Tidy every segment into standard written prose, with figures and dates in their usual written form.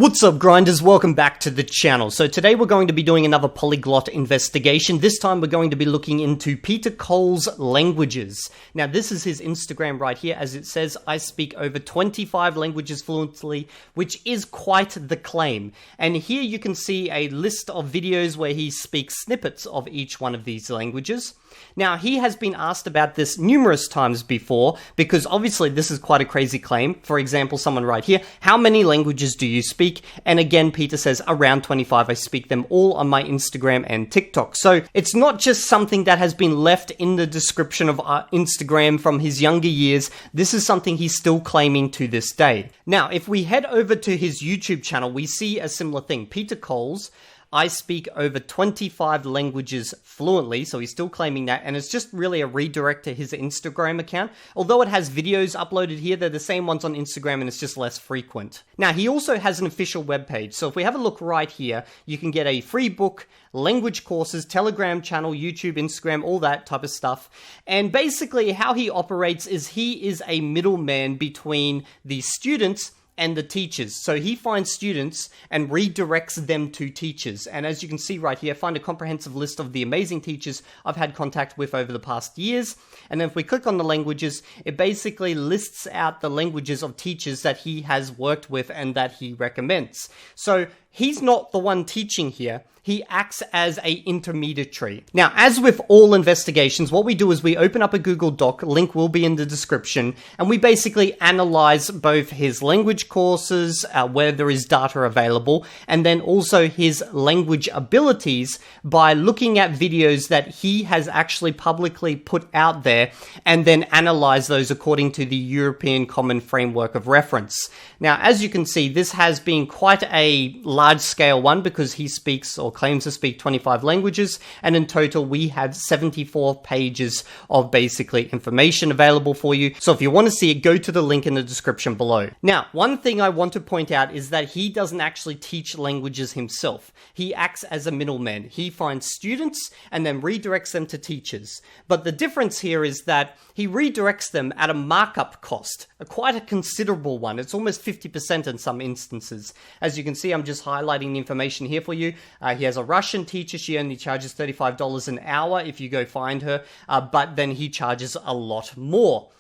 What's up, grinders? Welcome back to the channel. So today we're going to be doing another polyglot investigation. This time we're going to be looking into Peter Cole's languages. Now this is his Instagram right here. As it says, I speak over 25 languages fluently, which is quite the claim. And here you can see a list of videos where he speaks snippets of each one of these languages. Now, he has been asked about this numerous times before, because obviously this is quite a crazy claim. For example, someone right here, how many languages do you speak? And again, Peter says around 25. I speak them all on my Instagram and TikTok. So it's not just something that has been left in the description of Instagram from his younger years. This is something he's still claiming to this day. Now, if we head over to his YouTube channel, we see a similar thing. Peter Cole's I speak over 25 languages fluently, so he's still claiming that, and it's just really a redirect to his Instagram account. Although it has videos uploaded here, they're the same ones on Instagram and it's just less frequent. Now, he also has an official webpage, so if we have a look right here, you can get a free book, language courses, Telegram channel, YouTube, Instagram, all that type of stuff. And basically how he operates is he is a middleman between the students and the teachers. So he finds students and redirects them to teachers. And as you can see right here, find a comprehensive list of the amazing teachers I've had contact with over the past years. And then if we click on the languages, it basically lists out the languages of teachers that he has worked with and that he recommends. So he's not the one teaching here. He acts as an intermediary. Now, as with all investigations, what we do is we open up a Google Doc, link will be in the description, and we basically analyze both his language courses, where there is data available, and then also his language abilities by looking at videos that he has actually publicly put out there, and then analyze those according to the European Common Framework of Reference. Now, as you can see, this has been quite a large-scale one because he speaks or claims to speak 25 languages, and in total we have 74 pages of basically information available for you. So if you want to see it, go to the link in the description below. Now, one thing I want to point out is that he doesn't actually teach languages himself. He acts as a middleman. He finds students and then redirects them to teachers. But the difference here is that he redirects them at a markup cost, quite a considerable one. It's almost 50% in some instances. As you can see, I'm just highlighting the information here for you. He has a Russian teacher. She only charges $35 an hour if you go find her, but then he charges a lot more.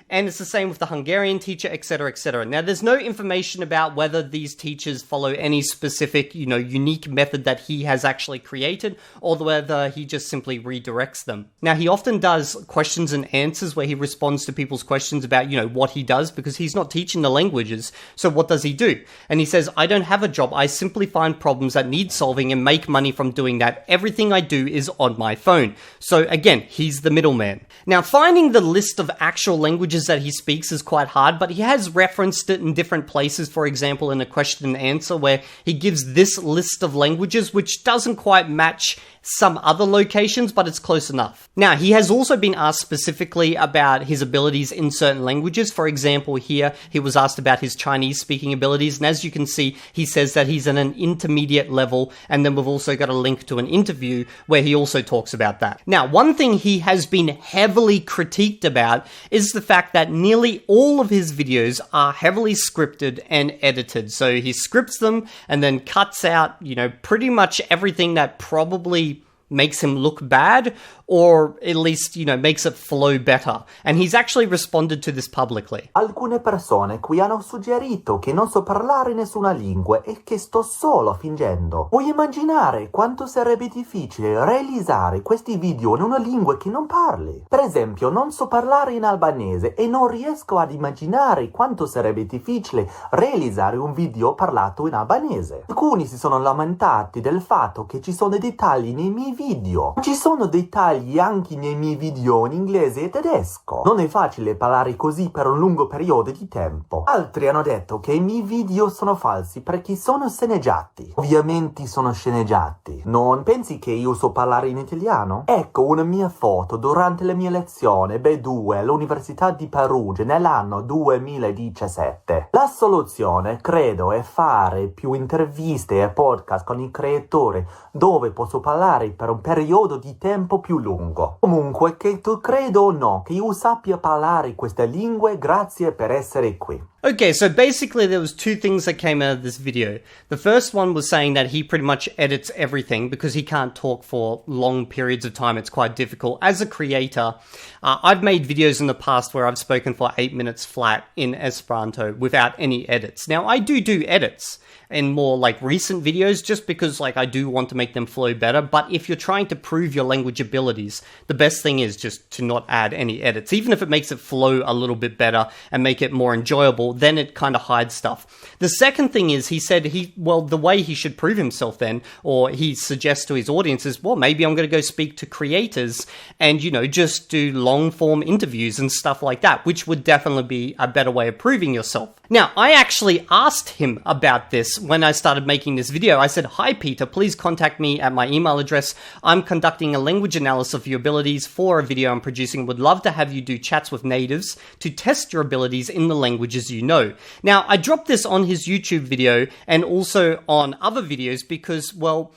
And it's the same with the Hungarian teacher, etc., etc. Now, there's no information about whether these teachers follow any specific, unique method that he has actually created, or whether he just simply redirects them. Now, he often does questions and answers where he responds to people's questions about, what he does, because he's not teaching the languages. So what does he do? And he says, I don't have a job. I simply find problems that need solving and make money from doing that. Everything I do is on my phone. So again, he's the middleman. Now, finding the list of actual languages that he speaks is quite hard, but he has referenced it in different places. For example, in a question and answer where he gives this list of languages, which doesn't quite match some other locations, but it's close enough. Now, he has also been asked specifically about his abilities in certain languages. For example, here, he was asked about his Chinese speaking abilities, and as you can see, he says that he's at an intermediate level, and then we've also got a link to an interview where he also talks about that. Now, one thing he has been heavily critiqued about is the fact that nearly all of his videos are heavily scripted and edited. So he scripts them and then cuts out, pretty much everything that probably makes him look bad, or at least, makes it flow better. And he's actually responded to this publicly. Alcune persone qui hanno suggerito che non so parlare nessuna lingua e che sto solo fingendo. Puoi immaginare quanto sarebbe difficile realizzare questi video in una lingua che non parli? Per esempio, non so parlare in albanese e non riesco ad immaginare quanto sarebbe difficile realizzare un video parlato in albanese. Alcuni si sono lamentati del fatto che ci sono dei dettagli nei miei video. Ci sono dettagli anche nei miei video in inglese e tedesco. Non è facile parlare così per un lungo periodo di tempo. Altri hanno detto che i miei video sono falsi perché sono sceneggiati. Ovviamente sono sceneggiati. Non pensi che io so parlare in italiano? Ecco una mia foto durante la mia lezione B2 all'Università di Perugia nell'anno 2017. La soluzione, credo, è fare più interviste e podcast con i creatori dove posso parlare per un periodo di tempo più lungo. Comunque, che tu credo o no che io sappia parlare queste lingue, grazie per essere qui. Okay, so basically there was two things that came out of this video. The first one was saying that he pretty much edits everything because he can't talk for long periods of time. It's quite difficult. As a creator, I've made videos in the past where I've spoken for 8 minutes flat in Esperanto without any edits. Now, I do edits in more like recent videos just because like I do want to make them flow better, but if you're trying to prove your language abilities, the best thing is just to not add any edits. Even if it makes it flow a little bit better and make it more enjoyable, then it kind of hides stuff. The second thing is he said the way he should prove himself then, or he suggests to his audience is, well, maybe I'm going to go speak to creators and, you know, just do long form interviews and stuff like that, which would definitely be a better way of proving yourself. Now, I actually asked him about this when I started making this video. I said, "Hi Peter, please contact me at my email address. I'm conducting a language analysis of your abilities for a video I'm producing. Would love to have you do chats with natives to test your abilities in the languages you know." Now, I dropped this on his YouTube video and also on other videos because, well,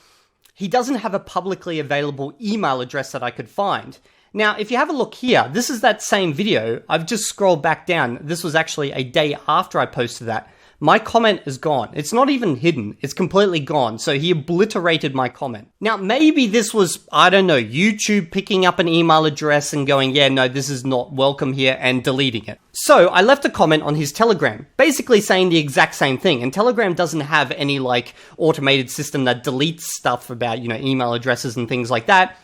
he doesn't have a publicly available email address that I could find. Now, if you have a look here, this is that same video. I've just scrolled back down. This was actually a day after I posted that. My comment is gone. It's not even hidden. It's completely gone. So he obliterated my comment. Now, maybe this was, I don't know, YouTube picking up an email address and going, yeah, no, this is not welcome here, and deleting it. So I left a comment on his Telegram, basically saying the exact same thing. And Telegram doesn't have any like automated system that deletes stuff about, you know, email addresses and things like that.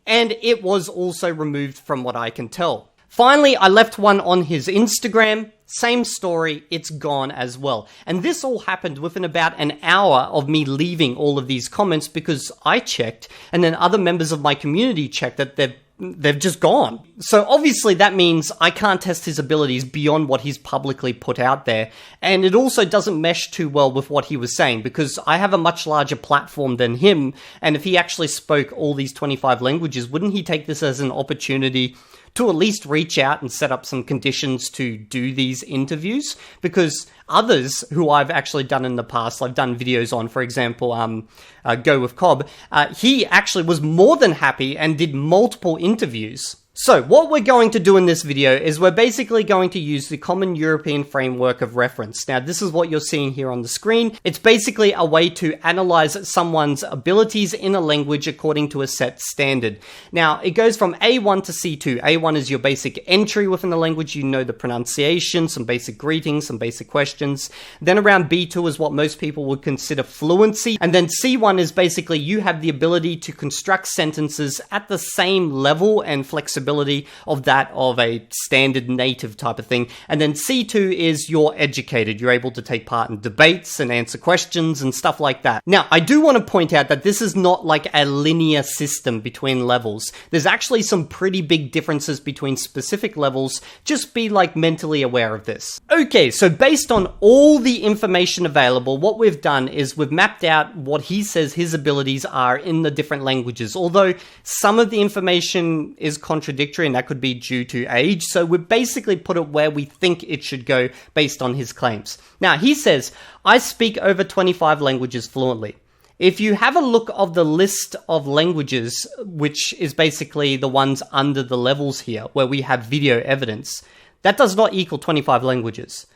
And it was also removed from what I can tell. Finally, I left one on his Instagram. Same story, it's gone as well. And this all happened within about an hour of me leaving all of these comments because I checked, and then other members of my community checked that they've just gone. So obviously that means I can't test his abilities beyond what he's publicly put out there. And it also doesn't mesh too well with what he was saying because I have a much larger platform than him. And if he actually spoke all these 25 languages, wouldn't he take this as an opportunity to at least reach out and set up some conditions to do these interviews? Because others who I've actually done in the past, I've done videos on, for example, Go with Cobb, he actually was more than happy and did multiple interviews. So what we're going to do in this video is we're basically going to use the Common European Framework of Reference. Now, this is what you're seeing here on the screen. It's basically a way to analyze someone's abilities in a language according to a set standard. Now, it goes from A1 to C2. A1 is your basic entry within the language. You know the pronunciation, some basic greetings, some basic questions. Then around B2 is what most people would consider fluency. And then C1 is basically you have the ability to construct sentences at the same level and flexibility of that of a standard native type of thing. And then C2 is you're educated. You're able to take part in debates and answer questions and stuff like that. Now, I do want to point out that this is not like a linear system between levels. There's actually some pretty big differences between specific levels. Just be like mentally aware of this. Okay, so based on all the information available, what we've done is we've mapped out what he says his abilities are in the different languages. Although some of the information is contradictory, and that could be due to age. So we basically put it where we think it should go based on his claims. Now, he says, I speak over 25 languages fluently. If you have a look of the list of languages, which is basically the ones under the levels here, where we have video evidence, that does not equal 25 languages.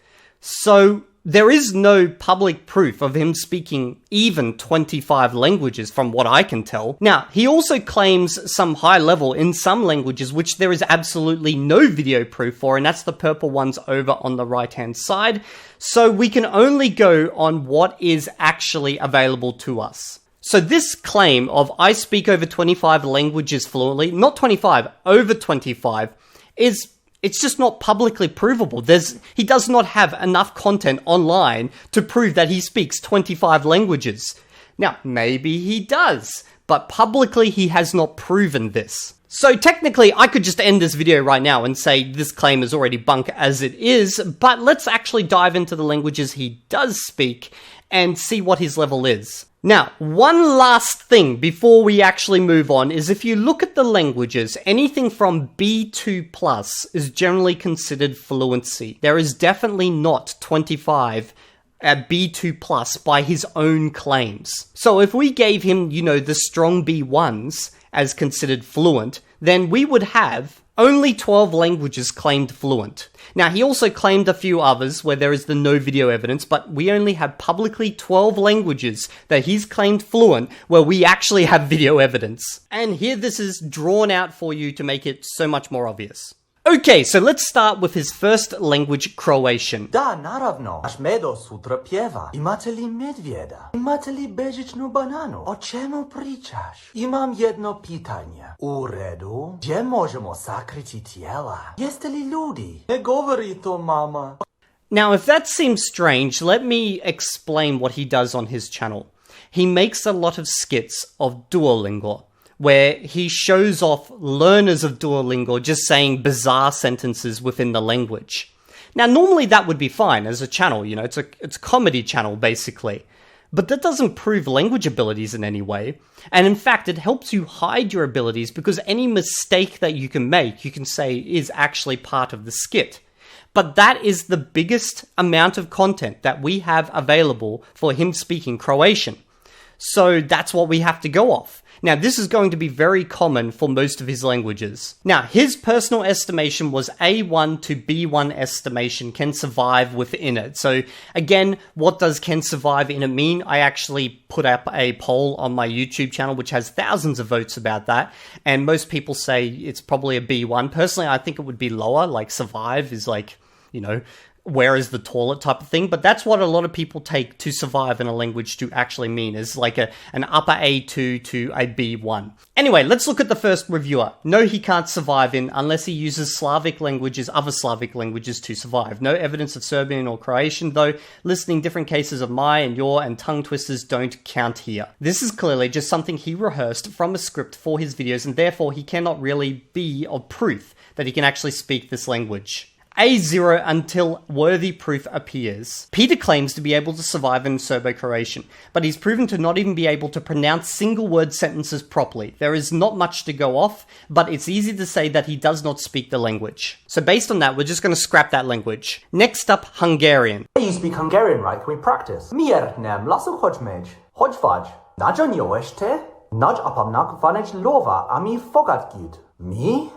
So there is no public proof of him speaking even 25 languages from what I can tell. Now, he also claims some high level in some languages, which there is absolutely no video proof for, and that's the purple ones over on the right-hand side. So we can only go on what is actually available to us. So this claim of I speak over 25 languages fluently, not 25, over 25, it's just not publicly provable. He does not have enough content online to prove that he speaks 25 languages. Now, maybe he does, but publicly he has not proven this. So technically, I could just end this video right now and say this claim is already bunk as it is, but let's actually dive into the languages he does speak and see what his level is. Now, one last thing before we actually move on is if you look at the languages, anything from B2 plus is generally considered fluency. There is definitely not 25 at B2 plus by his own claims. So if we gave him, you know, the strong B1s as considered fluent, then we would have Only 12 languages claimed fluent. Now, he also claimed a few others where there is the no video evidence, but we only have publicly 12 languages that he's claimed fluent where we actually have video evidence. And here this is drawn out for you to make it so much more obvious. Okay, so let's start with his first language, Croatian. Da, naravno. Naš medo sutra pjeva. Imate li medvjeda? Imate li bežičnu bananu? O čemu pričaš? Imam jedno pitanje. U redu? Gdje možemo sakriti tijela? Jeste li ljudi? Ne govori to, mama. Now, if that seems strange, let me explain what he does on his channel. He makes a lot of skits of Duolingo, where he shows off learners of Duolingo just saying bizarre sentences within the language. Now, normally that would be fine as a channel, you know, it's a comedy channel, basically. But that doesn't prove language abilities in any way. And in fact, it helps you hide your abilities because any mistake that you can make, you can say is actually part of the skit. But that is the biggest amount of content that we have available for him speaking Croatian. So that's what we have to go off. Now, this is going to be very common for most of his languages. Now, his personal estimation was A1 to B1 estimation can survive within it. So again, what does can survive in it mean? I actually put up a poll on my YouTube channel, which has thousands of votes about that. And most people say it's probably a B1. Personally, I think it would be lower, like survive is like, you know, where is the toilet type of thing, but that's what a lot of people take to survive in a language to actually mean, is like an upper A2 to a B1. Anyway, let's look at the first reviewer. No, he can't survive in unless he uses Slavic languages, other Slavic languages to survive. No evidence of Serbian or Croatian, though listing different cases of my and your and tongue twisters don't count here. This is clearly just something he rehearsed from a script for his videos, and therefore he cannot really be of proof that he can actually speak this language. A0 until worthy proof appears. Peter claims to be able to survive in Serbo-Croatian, but he's proven to not even be able to pronounce single-word sentences properly. There is not much to go off, but it's easy to say that he does not speak the language. So based on that, we're just going to scrap that language. Next up, Hungarian. Hey, you speak Hungarian, right? Can we practice? Miért nem látogatsz meg? Hogy vagy? Nagyon jó este? Nagy apamnak van egy lova, ami fogadjút. Mi?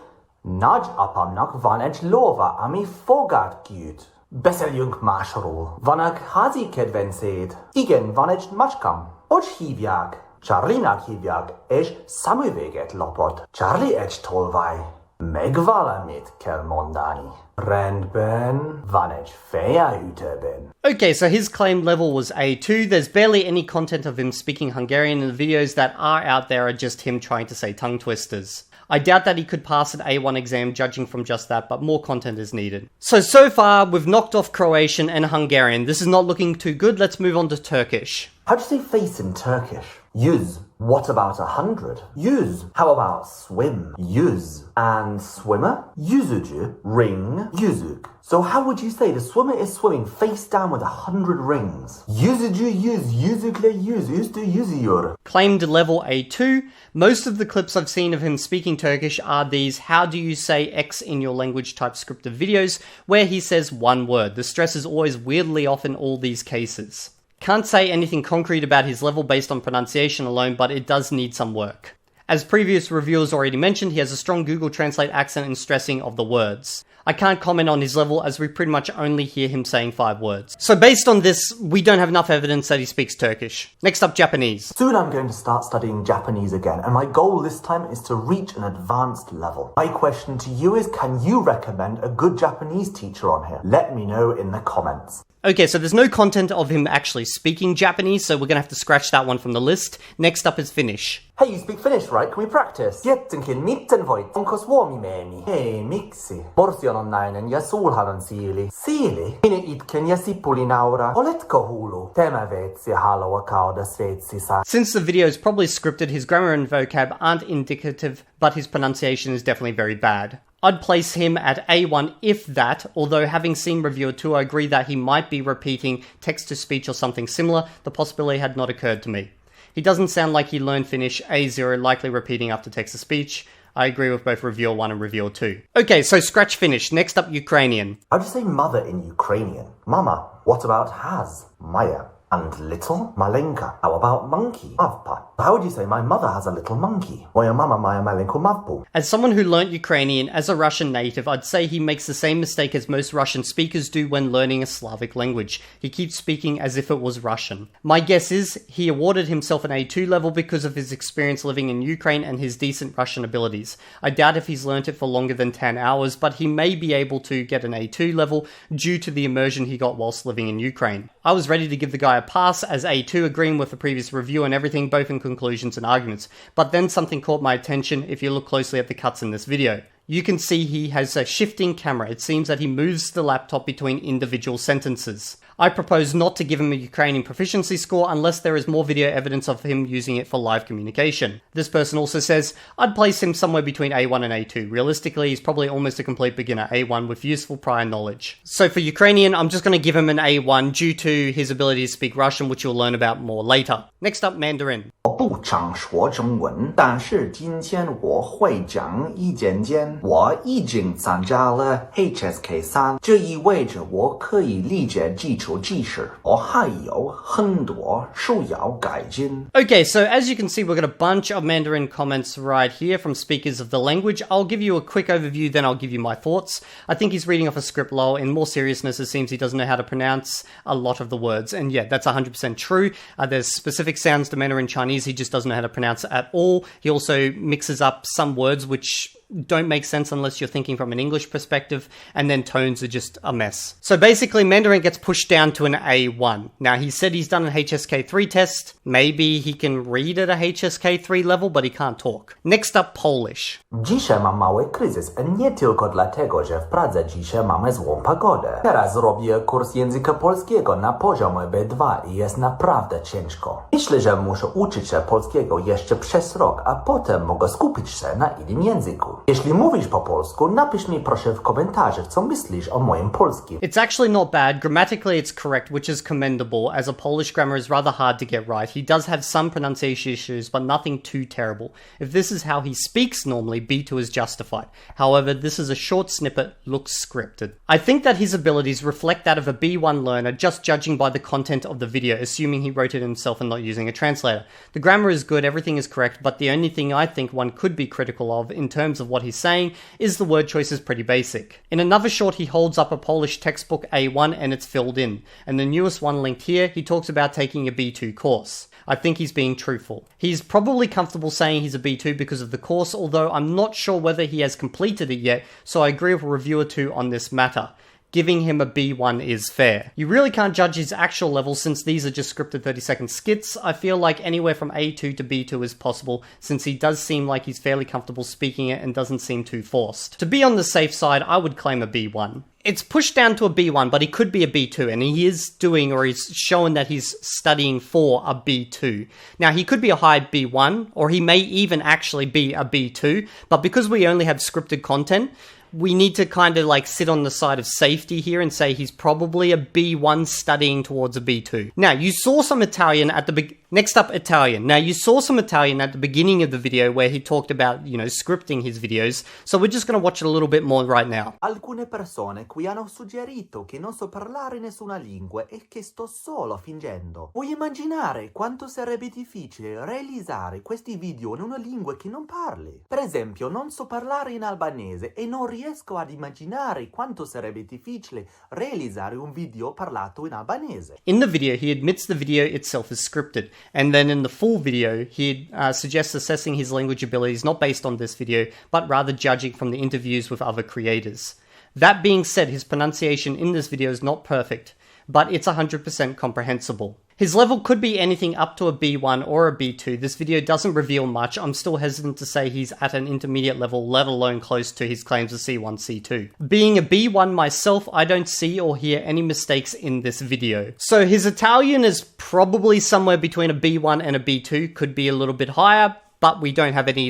Nagy apamnak van egy lova, ami fogadjút. Beszéljünk másról. Vannak házi kedvencéd? Igen, van egy macskám. Hogy hívják? Charlie-nak hívják, és szemüveget lopott. Charlie egy tolvaj. Meg valamit kell mondani. Rendben, van egy fejeütőben. Okay, so his claimed level was A2. There's barely any content of him speaking Hungarian, and the videos that are out there are just him trying to say tongue twisters. I doubt that he could pass an A1 exam judging from just that, but more content is needed. So far, we've knocked off Croatian and Hungarian. This is not looking too good. Let's move on to Turkish. How do you say face in Turkish? Yüz. What about 100? Yüz. How about swim? Yüz. And swimmer? Yüzücü. Ring. Yüzük. So how would you say the swimmer is swimming face down with 100 rings? Yüzücü yüz. Yüzükle yüz. Üstü yüzüyor. Claimed level A2. Most of the clips I've seen of him speaking Turkish are these how do you say X in your language type scripted videos, where he says one word. The stress is always weirdly off in all these cases. Can't say anything concrete about his level based on pronunciation alone, but it does need some work. As previous reviewers already mentioned, he has a strong Google Translate accent and stressing of the words. I can't comment on his level as we pretty much only hear him saying 5 words. So based on this, we don't have enough evidence that he speaks Turkish. Next up, Japanese. Soon I'm going to start studying Japanese again, and my goal this time is to reach an advanced level. My question to you is, can you recommend a good Japanese teacher on here? Let me know in the comments. Okay, so there's no content of him actually speaking Japanese, so we're gonna have to scratch that one from the list. Next up is Finnish. Hey, you speak Finnish, right? Can we practice? Jettenkin mitten voit. Onko suomimeeni? Hei, miksi? Morsion on nainen ja sulhan on siili. Siili? Minä itken ja sipuli naura. Oletko hullu? Tämä veitsi haluaa kauda Sveitsissä. Since the video is probably scripted, his grammar and vocab aren't indicative, but his pronunciation is definitely very bad. I'd place him at A1 if that, although having seen reviewer 2, I agree that he might be repeating text-to-speech or something similar. The possibility had not occurred to me. He doesn't sound like he learned Finnish. A0, likely repeating after text-to-speech. I agree with both reviewer 1 and reviewer 2. Okay, so scratch Finnish. Next up, Ukrainian. How do you say mother in Ukrainian? Mama. What about has? Maya. And little? Malenka. How about monkey? Mavpa. How would you say my mother has a little monkey? Moja mama ma malenką mawpę. As someone who learnt Ukrainian as a Russian native, I'd say he makes the same mistake as most Russian speakers do when learning a Slavic language. He keeps speaking as if it was Russian. My guess is he awarded himself an A2 level because of his experience living in Ukraine and his decent Russian abilities. I doubt if he's learnt it for longer than 10 hours, but he may be able to get an A2 level due to the immersion he got whilst living in Ukraine. I was ready to give the guy a pass as A2, agreeing with the previous review and everything, both in conclusions and arguments. But then something caught my attention if you look closely at the cuts in this video. You can see he has a shifting camera. It seems that he moves the laptop between individual sentences. I propose not to give him a Ukrainian proficiency score unless there is more video evidence of him using it for live communication. This person also says, I'd place him somewhere between A1 and A2. Realistically, he's probably almost a complete beginner, A1 with useful prior knowledge. So for Ukrainian, I'm just going to give him an A1 due to his ability to speak Russian, which you'll learn about more later. Next up, Mandarin. 我不常说中文，但是今天我会讲一点点。我已经参加了 HSK 3，这意味着我可以理解基础知识。我还有很多需要改进。 Okay, so as you can see, we've got a bunch of Mandarin comments right here from speakers of the language. I'll give you a quick overview, then I'll give you my thoughts. I think he's reading off a script lol. In more seriousness, it seems he doesn't know how to pronounce a lot of the words. And yeah, that's 100% true. There's specific sounds to Mandarin Chinese he just doesn't know how to pronounce at all. He also mixes up some words which don't make sense unless you're thinking from an English perspective, and then tones are just a mess. So basically, Mandarin gets pushed down to an A1. Now, he said he's done an HSK3 test. Maybe he can read at a HSK3 level, but he can't talk. Next up, Polish. Dzisiaj mam mały kryzys, nie tylko dlatego, że w Pradze dzisiaj mamy złą pogodę. Teraz robię kurs języka polskiego na poziomie B2 i jest naprawdę ciężko. Myślę, że muszę uczyć się polskiego jeszcze przez rok, a potem mogę skupić się na innym języku. Jeśli mówisz po polsku, napisz mi proszę w komentarzach, co myślisz o moim polskim. It's actually not bad. Grammatically, it's correct, which is commendable, as a Polish grammar is rather hard to get right. He does have some pronunciation issues, but nothing too terrible. If this is how he speaks normally, B2 is justified. However, this is a short snippet, looks scripted. I think that his abilities reflect that of a B1 learner, just judging by the content of the video, assuming he wrote it himself and not using a translator. The grammar is good, everything is correct, but the only thing I think one could be critical of in terms of what he's saying is the word choice is pretty basic. In another short, he holds up a Polish textbook A1 and it's filled in. And the newest one linked here, he talks about taking a B2 course. I think he's being truthful. He's probably comfortable saying he's a B2 because of the course, although I'm not sure whether he has completed it yet, so I agree with a review or two on this matter. Giving him a B1 is fair. You really can't judge his actual level since these are just scripted 30-second skits. I feel like anywhere from A2 to B2 is possible since he does seem like he's fairly comfortable speaking it and doesn't seem too forced. To be on the safe side, I would claim a B1. It's pushed down to a B1, but he could be a B2, and he is doing, or he's showing that he's studying for a B2. Now, he could be a high B1, or he may even actually be a B2, but because we only have scripted content, we need to kind of like sit on the side of safety here and say he's probably a B1 studying towards a B2. Now, you saw some Italian at the Next up, Italian. Now, you saw some Italian at the beginning of the video where he talked about, scripting his videos, so we're just going to watch it a little bit more right now. Alcune persone qui hanno suggerito che non so parlare nessuna lingua e che sto solo fingendo. Puoi immaginare quanto sarebbe difficile realizzare questi video in una lingua che non parli. Per esempio, non so parlare in albanese e non riesco ad immaginare quanto sarebbe difficile realizzare un video parlato in albanese. In the video, he admits the video itself is scripted. And then in the full video, he suggests assessing his language abilities not based on this video, but rather judging from the interviews with other creators. That being said, his pronunciation in this video is not perfect, but it's 100% comprehensible. His level could be anything up to a B1 or a B2. This video doesn't reveal much. I'm still hesitant to say he's at an intermediate level, let alone close to his claims of C1, C2. Being a B1 myself, I don't see or hear any mistakes in this video. So his Italian is probably somewhere between a B1 and a B2, could be a little bit higher, but we don't have any,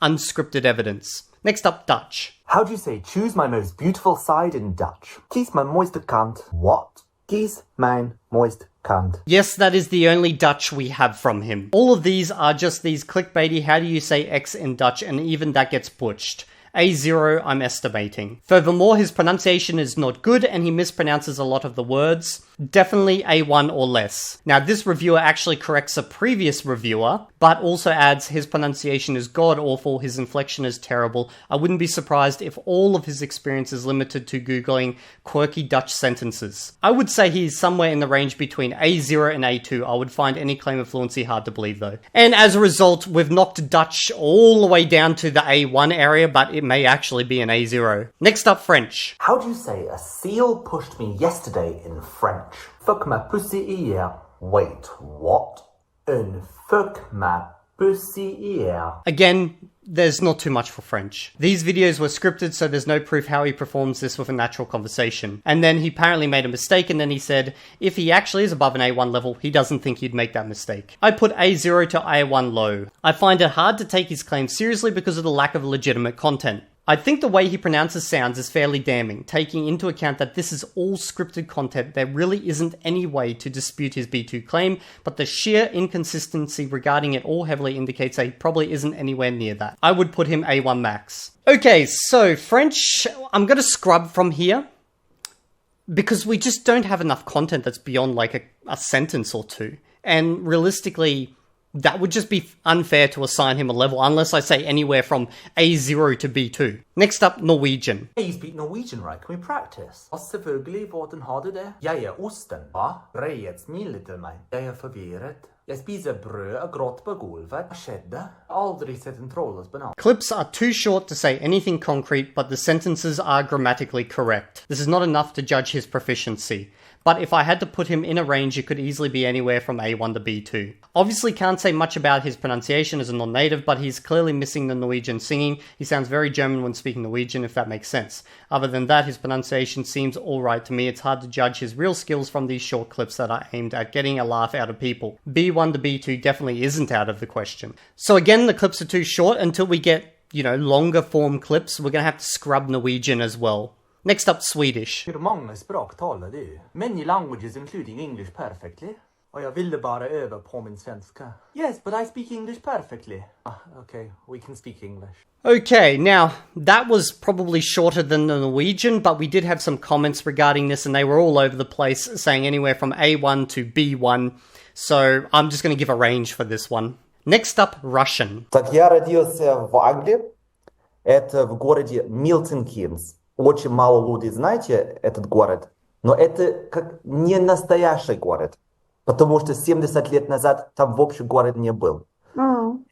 unscripted evidence. Next up, Dutch. How do you say choose my most beautiful side in Dutch? Kies mijn mooiste kant. What? Kies mijn mooiste kant. Yes, that is the only Dutch we have from him. All of these are just these clickbaity, how do you say X in Dutch, and even that gets butched. A0, I'm estimating. Furthermore, his pronunciation is not good, and he mispronounces a lot of the words. Definitely A1 or less. Now, this reviewer actually corrects a previous reviewer, but also adds his pronunciation is god-awful, his inflection is terrible. I wouldn't be surprised if all of his experience is limited to Googling quirky Dutch sentences. I would say he's somewhere in the range between A0 and A2. I would find any claim of fluency hard to believe, though. And as a result, we've knocked Dutch all the way down to the A1 area, but it may actually be an A0. Next up, French. How do you say a seal pushed me yesterday in French? Fuck ma pussy hier. Wait, what? Un fuck ma pussy hier. Again, there's not too much for French. These videos were scripted, so there's no proof how he performs this with a natural conversation. And then he apparently made a mistake, and then he said if he actually is above an A1 level, he doesn't think he'd make that mistake. I put A0 to A1 low. I find it hard to take his claim seriously because of the lack of legitimate content. I think the way he pronounces sounds is fairly damning, taking into account that this is all scripted content. There really isn't any way to dispute his B2 claim, but the sheer inconsistency regarding it all heavily indicates that he probably isn't anywhere near that. I would put him A1 max. Okay, so French, I'm gonna scrub from here, because we just don't have enough content that's beyond like a sentence or two. And realistically, that would just be unfair to assign him a level, unless I say anywhere from A0 to B2. Next up, Norwegian. Hey, you speak Norwegian, right? Can we practice? Ja, selvfølgelig, hvordan har du det? Jeg osten. Ja, reiet smiler til meg. Jeg forvirret. Jeg spiser brød og gråt på gulvet. Hva skjedde? Aldri sett en trådløs banan. Clips are too short to say anything concrete, but the sentences are grammatically correct. This is not enough to judge his proficiency. But if I had to put him in a range, it could easily be anywhere from A1 to B2. Obviously can't say much about his pronunciation as a non-native, but he's clearly missing the Norwegian singing. He sounds very German when speaking Norwegian, if that makes sense. Other than that, his pronunciation seems alright to me. It's hard to judge his real skills from these short clips that are aimed at getting a laugh out of people. B1 to B2 definitely isn't out of the question. So again, the clips are too short. Until we get, longer form clips, we're gonna have to scrub Norwegian as well. Next up, Swedish. Hur många språk talar du? Many languages including English perfectly. Och jag ville bara öva på min svenska. Yes, but I speak English perfectly. Okay, we can speak English. Okay, now, that was probably shorter than the Norwegian, but we did have some comments regarding this, and they were all over the place, saying anywhere from A1 to B1. So I'm just going to give a range for this one. Next up, Russian. Так я родился в Англии. Это в городе Милтон Кейнс. Очень мало людей знаете этот город, но это как не настоящий город, потому что 70 лет назад там вообще город не был.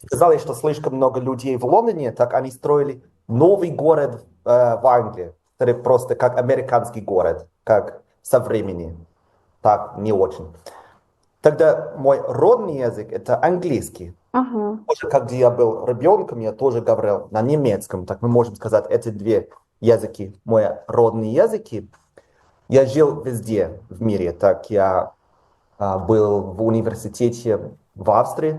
Сказали, что слишком много людей в Лондоне, так они строили новый город в Англии, который просто как американский город, как современный, так не очень. Тогда мой родный язык это английский. Тоже, когда я был ребенком, я тоже говорил на немецком, так мы можем сказать, эти две языки, мои родные языки. Я жил везде в мире. Так я был в университете в Австрии,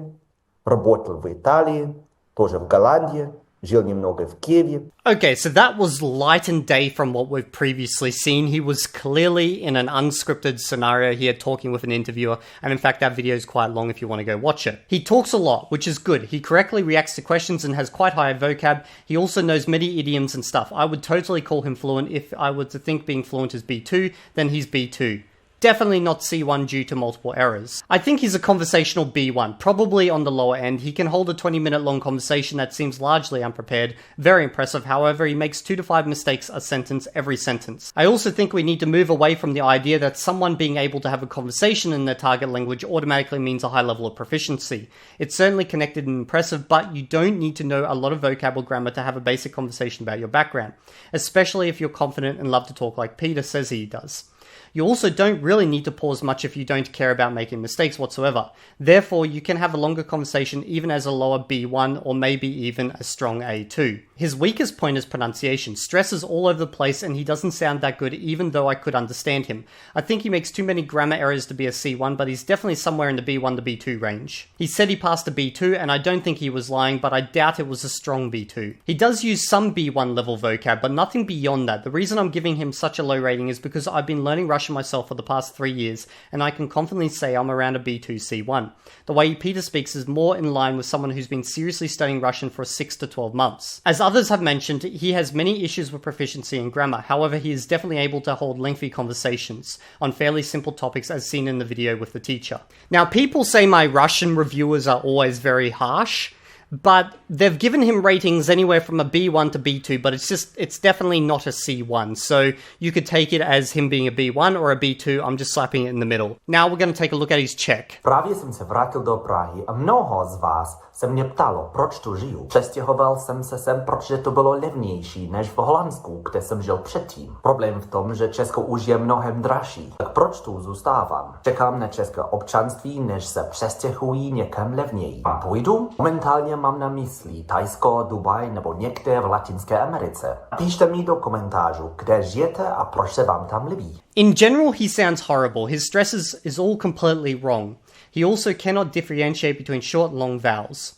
работал в Италии, тоже в Голландии, жил немного в Киеве. Okay, so that was light and day from what we've previously seen. He was clearly in an unscripted scenario here talking with an interviewer, and in fact that video is quite long if you want to go watch it. He talks a lot, which is good. He correctly reacts to questions and has quite high vocab. He also knows many idioms and stuff. I would totally call him fluent. If I were to think being fluent is B2, then he's B2. Definitely not C1 due to multiple errors. I think he's a conversational B1, probably on the lower end. He can hold a 20-minute long conversation that seems largely unprepared. Very impressive. However, he makes 2 to 5 mistakes a sentence every sentence. I also think we need to move away from the idea that someone being able to have a conversation in their target language automatically means a high level of proficiency. It's certainly connected and impressive, but you don't need to know a lot of vocab or grammar to have a basic conversation about your background, especially if you're confident and love to talk like Peter says he does. You also don't really need to pause much if you don't care about making mistakes whatsoever. Therefore, you can have a longer conversation even as a lower B1 or maybe even a strong A2. His weakest point is pronunciation. Stress is all over the place and he doesn't sound that good even though I could understand him. I think he makes too many grammar errors to be a C1, but he's definitely somewhere in the B1 to B2 range. He said he passed a B2 and I don't think he was lying, but I doubt it was a strong B2. He does use some B1 level vocab, but nothing beyond that. The reason I'm giving him such a low rating is because I've been learning Russian Russian myself for the past 3 years, and I can confidently say I'm around a B2 C1. The way Peter speaks is more in line with someone who's been seriously studying Russian for 6 to 12 months. As others have mentioned, he has many issues with proficiency in grammar. However, he is definitely able to hold lengthy conversations on fairly simple topics as seen in the video with the teacher. Now, people say my Russian reviewers are always very harsh, but they've given him ratings anywhere from a B1 to B2, but it's definitely not a C1. So you could take it as him being a B1 or a B2. I'm just slapping it in the middle. Now we're going to take a look at his Czech. Právě jsem se vrátil do Prahy a mnoho z vás se mě ptalo, proč tu žiju. Přestěhoval jsem se sem, protože to bylo levnější než v Holandsku, kde jsem žil předtím. Problém v tom, že Česko už je mnohem dražší. Tak proč tu zůstávám? Čekám na české občanství, než se přestěhují někam levněji. A půjdu? Momentálně mám na mysli Thajsko, Dubaj nebo někde v Latinské Americe. Píšte mi do komentářů, kde žijete a proč se vám tam líbí. In general, he sounds horrible. His stress is all completely wrong. He also cannot differentiate between short and long vowels.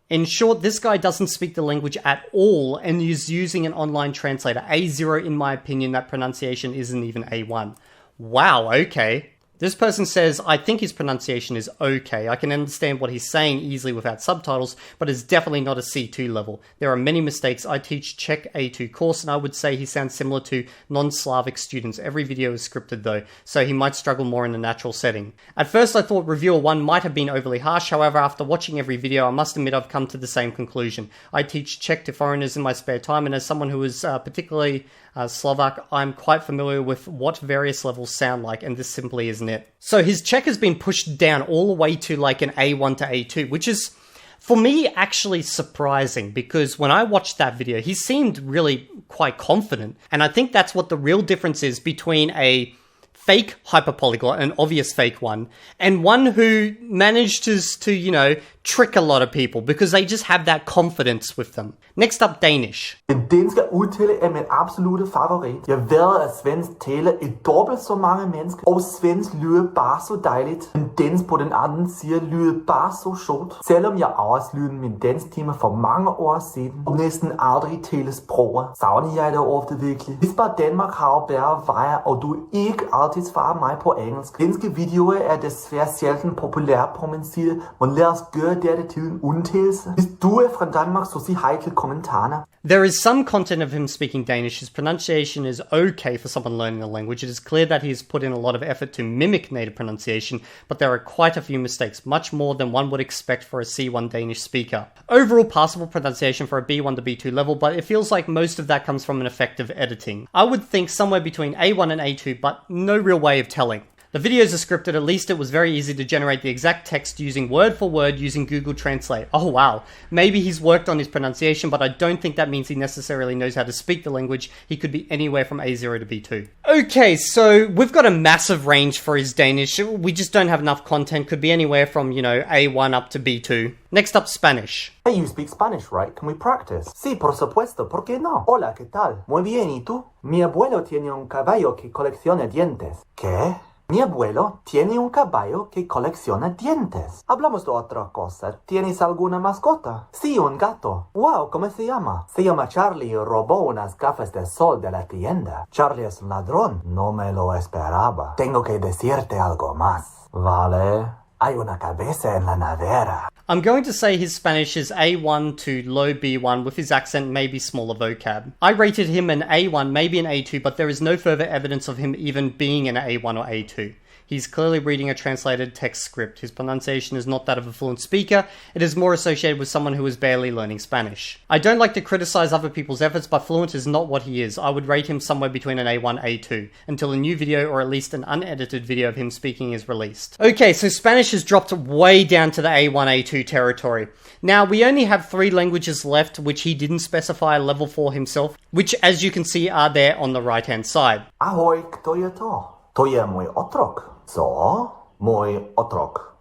In short, this guy doesn't speak the language at all and is using an online translator. A0, in my opinion, that pronunciation isn't even A1. Wow, okay. This person says, I think his pronunciation is okay. I can understand what he's saying easily without subtitles, but it's definitely not a C2 level. There are many mistakes. I teach Czech A2 course, and I would say he sounds similar to non-Slavic students. Every video is scripted though, so he might struggle more in a natural setting. At first I thought reviewer 1 might have been overly harsh, however after watching every video I must admit I've come to the same conclusion. I teach Czech to foreigners in my spare time, and as someone who is particularly Slovak, I'm quite familiar with what various levels sound like, and this simply isn't it. So his Czech has been pushed down all the way to like an A1 to A2, which is, for me, actually surprising, because when I watched that video, he seemed really quite confident, and I think that's what the real difference is between a fake hyperpolyglot, an obvious fake one, and one who managed to, you know, trick a lot of people because they just have that confidence with them. Next up, Danish. Det danske udtale er min absolutte favorit. Jeg ved, at svensk taler dobbelt så mange mennesker, og svensk lyder bare så dejligt. Men dansk på den anden side lyder bare så sjovt. Selvom jeg afsluttede min dansktimer for mange år siden, og næsten aldrig taler sproget, savner jeg det ofte virkelig. Hvis bare Danmark har bedre veje, og du ikke altid svarer mig på engelsk. Danske videoer er desværre sjældent populære på min side, men lad os gøre dette til en undtagelse. Hvis du er fra Danmark, så sig hej til kommentarerne. There is some content of him speaking Danish. His pronunciation is okay for someone learning the language. It is clear that he has put in a lot of effort to mimic native pronunciation, but there are quite a few mistakes, much more than one would expect for a C1 Danish speaker. Overall passable pronunciation for a B1 to B2 level, but it feels like most of that comes from an effective editing. I would think somewhere between A1 and A2, but no real way of telling. The videos are scripted. At least it was very easy to generate the exact text using word for word using Google Translate. Oh wow, maybe he's worked on his pronunciation, but I don't think that means he necessarily knows how to speak the language. He could be anywhere from A0 to B2. Okay, so we've got a massive range for his Danish. We just don't have enough content. Could be anywhere from, you know, A1 up to B2. Next up, Spanish. Hey, you speak Spanish, right? Can we practice? Sí, por supuesto, ¿por qué no? Hola, ¿qué tal? Muy bien, ¿y tú? Mi abuelo tiene un caballo que colecciona dientes. ¿Qué? Mi abuelo tiene un caballo que colecciona dientes. Hablamos de otra cosa. ¿Tienes alguna mascota? Sí, un gato. Wow, ¿cómo se llama? Se llama Charlie y robó unas gafas de sol de la tienda. Charlie es un ladrón. No me lo esperaba. Tengo que decirte algo más. Vale. Hay una cabeza en la nevera. I'm going to say his Spanish is A1 to low B1 with his accent maybe smaller vocab. I rated him an A1, maybe an A2, but there is no further evidence of him even being an A1 or A2. He's clearly reading a translated text script. His pronunciation is not that of a fluent speaker. It is more associated with someone who is barely learning Spanish. I don't like to criticize other people's efforts, but fluent is not what he is. I would rate him somewhere between an A1, A2, until a new video or at least an unedited video of him speaking is released. Okay, so Spanish has dropped way down to the A1, A2 territory. Now, we only have 3 languages left, which he didn't specify a level for himself, which as you can see are there on the right-hand side. Ahoj, kto je to? To je mój otrok. Co? Mój otrok.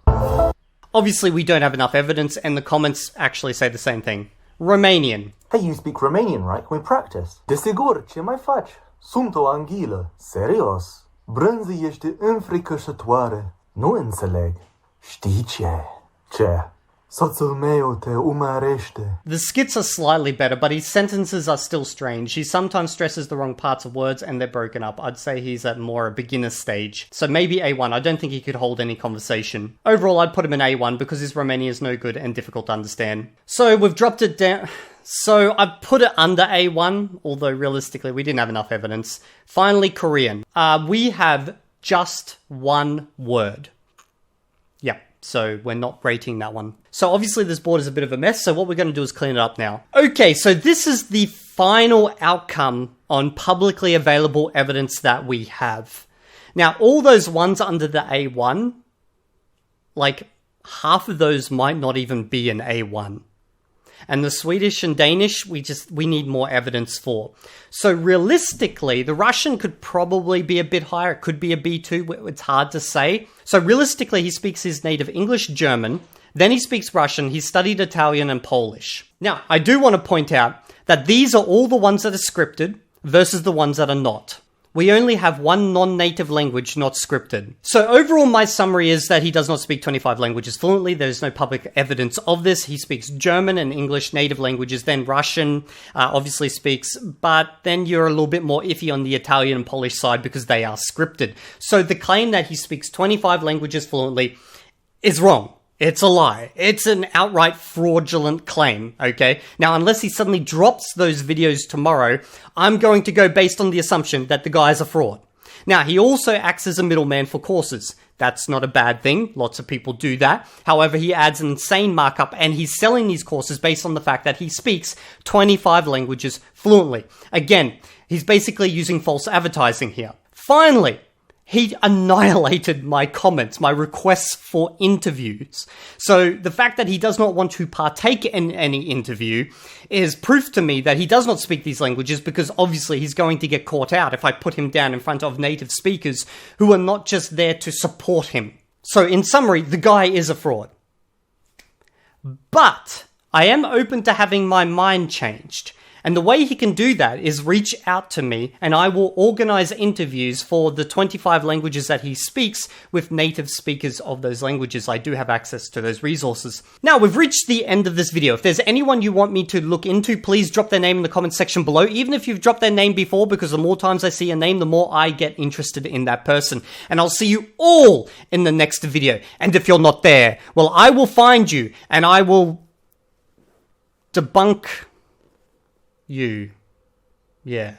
Obviously, we don't have enough evidence, and the comments actually say the same thing. Romanian. Hey, you speak Romanian, right? Can we practice? Desigur, ce mai faci? Sunt o anghilă. Serios? Brânză ești înfricoșătoare. Nu înțeleg. Știi ce? Ce? Soțul te umarește. The skits are slightly better, but his sentences are still strange. He sometimes stresses the wrong parts of words and they're broken up. I'd say he's at more a beginner stage. So maybe A1. I don't think he could hold any conversation. Overall, I'd put him in A1 because his Romanian is no good and difficult to understand. So we've dropped it down. So I put it under A1, although realistically we didn't have enough evidence. Finally, Korean. We have just one word. Yeah, so we're not rating that one. So obviously this board is a bit of a mess, so what we're going to do is clean it up now. Okay, so this is the final outcome on publicly available evidence that we have. Now, all those ones under the A1, like half of those might not even be an A1. And the Swedish and Danish, we need more evidence for. So realistically, the Russian could probably be a bit higher. It could be a B2. It's hard to say. So realistically, he speaks his native English, German. Then he speaks Russian. He studied Italian and Polish. Now, I do want to point out that these are all the ones that are scripted versus the ones that are not. We only have one non-native language not scripted. So overall, my summary is that he does not speak 25 languages fluently. There's no public evidence of this. He speaks German and English native languages, then Russian obviously speaks, but then you're a little bit more iffy on the Italian and Polish side because they are scripted. So the claim that he speaks 25 languages fluently is wrong. It's a lie. It's an outright fraudulent claim, okay? Now, unless he suddenly drops those videos tomorrow, I'm going to go based on the assumption that the guy's a fraud. Now, he also acts as a middleman for courses. That's not a bad thing. Lots of people do that. However, he adds an insane markup and he's selling these courses based on the fact that he speaks 25 languages fluently. Again, he's basically using false advertising here. Finally, he annihilated my comments, my requests for interviews. So the fact that he does not want to partake in any interview is proof to me that he does not speak these languages because obviously he's going to get caught out if I put him down in front of native speakers who are not just there to support him. So in summary, the guy is a fraud. But I am open to having my mind changed. And the way he can do that is reach out to me and I will organize interviews for the 25 languages that he speaks with native speakers of those languages. I do have access to those resources. Now, we've reached the end of this video. If there's anyone you want me to look into, please drop their name in the comment section below. Even if you've dropped their name before, because the more times I see a name, the more I get interested in that person. And I'll see you all in the next video. And if you're not there, well, I will find you and I will debunk you. Yeah.